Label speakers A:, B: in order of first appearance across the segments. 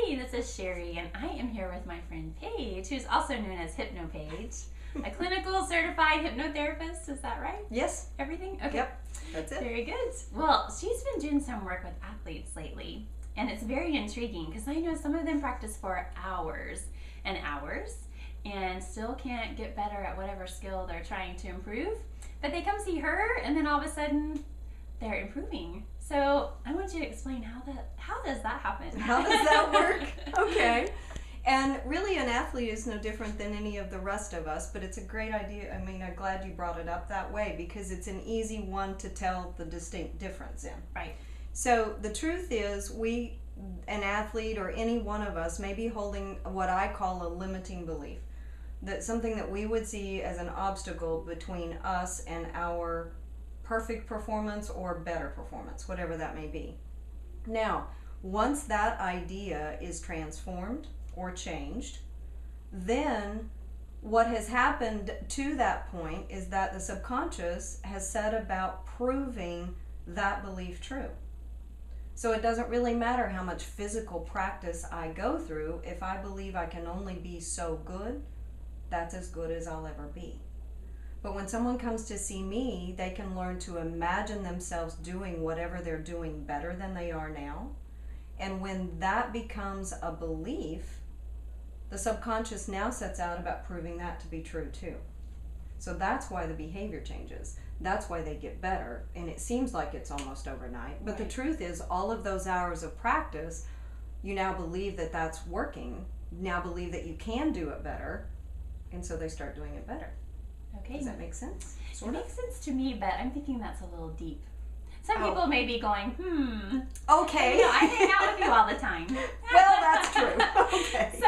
A: Hey, this is Sherry, and I am here with my friend Paige, who's also known as HypnoPaige, a clinical certified hypnotherapist. Is that right?
B: Yes.
A: Everything? Okay.
B: Yep, that's it.
A: Very good. Well, she's been doing some work with athletes lately, and it's very intriguing because I know some of them practice for hours and hours and still can't get better at whatever skill they're trying to improve. But they come see her, and then all of a sudden, they're improving. So I want you to explain how does that happen?
B: How does that work? Okay. And really an athlete is no different than any of the rest of us, but it's a great idea. I mean, I'm glad you brought it up that way because it's an easy one to tell the distinct difference in.
A: Right.
B: So the truth is an athlete or any one of us may be holding what I call a limiting belief. That's something that we would see as an obstacle between us and our perfect performance or better performance, whatever that may be. Now, once that idea is transformed or changed, then what has happened to that point is that the subconscious has set about proving that belief true. So it doesn't really matter how much physical practice I go through. If I believe I can only be so good, that's as good as I'll ever be. But when someone comes to see me, they can learn to imagine themselves doing whatever they're doing better than they are now. And when that becomes a belief, the subconscious now sets out about proving that to be true too. So that's why the behavior changes. That's why they get better. And it seems like it's almost overnight. But
A: Right.
B: the truth is, all of those hours of practice, you now believe that that's working. Now believe that you can do it better. And so they start doing it better.
A: Okay.
B: Does that make sense?
A: It makes sense to me, but I'm thinking that's a little deep. Some people may be going,
B: Okay.
A: You know, I hang out with you all the time.
B: Well, that's true. Okay.
A: So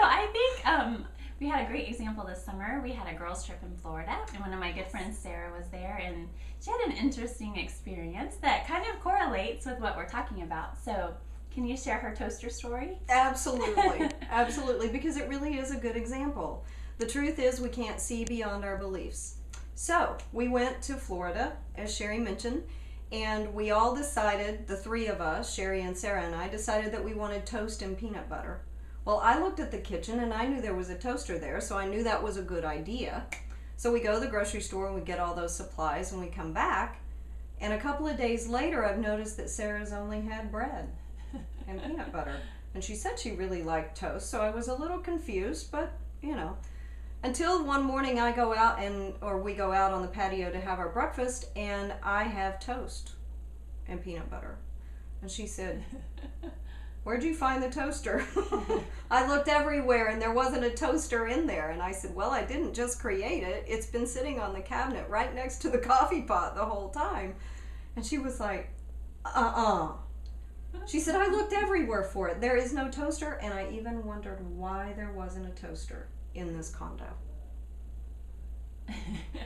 A: I think we had a great example this summer. We had a girls' trip in Florida, and one of my good friends, Sarah, was there, and she had an interesting experience that kind of correlates with what we're talking about. So can you share her toaster story?
B: Absolutely. Absolutely, because it really is a good example. The truth is we can't see beyond our beliefs. So we went to Florida, as Sherry mentioned, and we all decided, the three of us, Sherry and Sarah and I, decided that we wanted toast and peanut butter. Well, I looked at the kitchen and I knew there was a toaster there, so I knew that was a good idea. So we go to the grocery store and we get all those supplies and we come back, and a couple of days later I've noticed that Sarah's only had bread and peanut butter. And she said she really liked toast, so I was a little confused, but you know. Until one morning we go out on the patio to have our breakfast, and I have toast and peanut butter. And she said, "Where'd you find the toaster?" I looked everywhere and there wasn't a toaster in there. And I said, "Well, I didn't just create it. It's been sitting on the cabinet right next to the coffee pot the whole time." And she was like, She said, "I looked everywhere for it. There is no toaster." And I even wondered why there wasn't a toaster in this condo.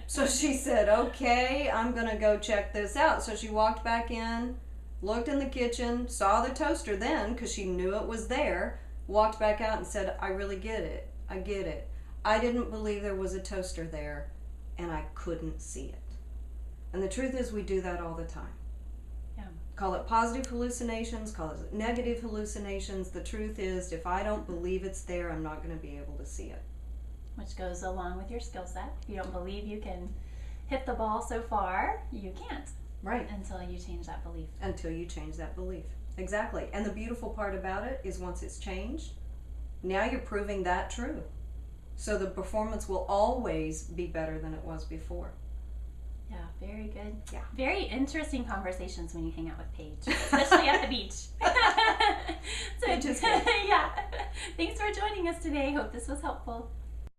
B: So she said, "Okay, I'm gonna go check this out." So she walked back in, looked in the kitchen, saw the toaster then because she knew it was there, walked back out and said, "I really get it. I get it. I didn't believe there was a toaster there and I couldn't see it." And the truth is we do that all the time.
A: Yeah.
B: Call it positive hallucinations, call it negative hallucinations. The truth is, if I don't believe it's there, I'm not going to be able to see it.
A: Which goes along with your skill set. If you don't believe you can hit the ball so far, you can't.
B: Right.
A: Until you change that belief.
B: Until you change that belief. Exactly. And the beautiful part about it is once it's changed, now you're proving that true. So the performance will always be better than it was before.
A: Yeah, very good.
B: Yeah.
A: Very interesting conversations when you hang out with Paige, especially at the beach.
B: Which is good.
A: Yeah. Thanks for joining us today. Hope this was helpful.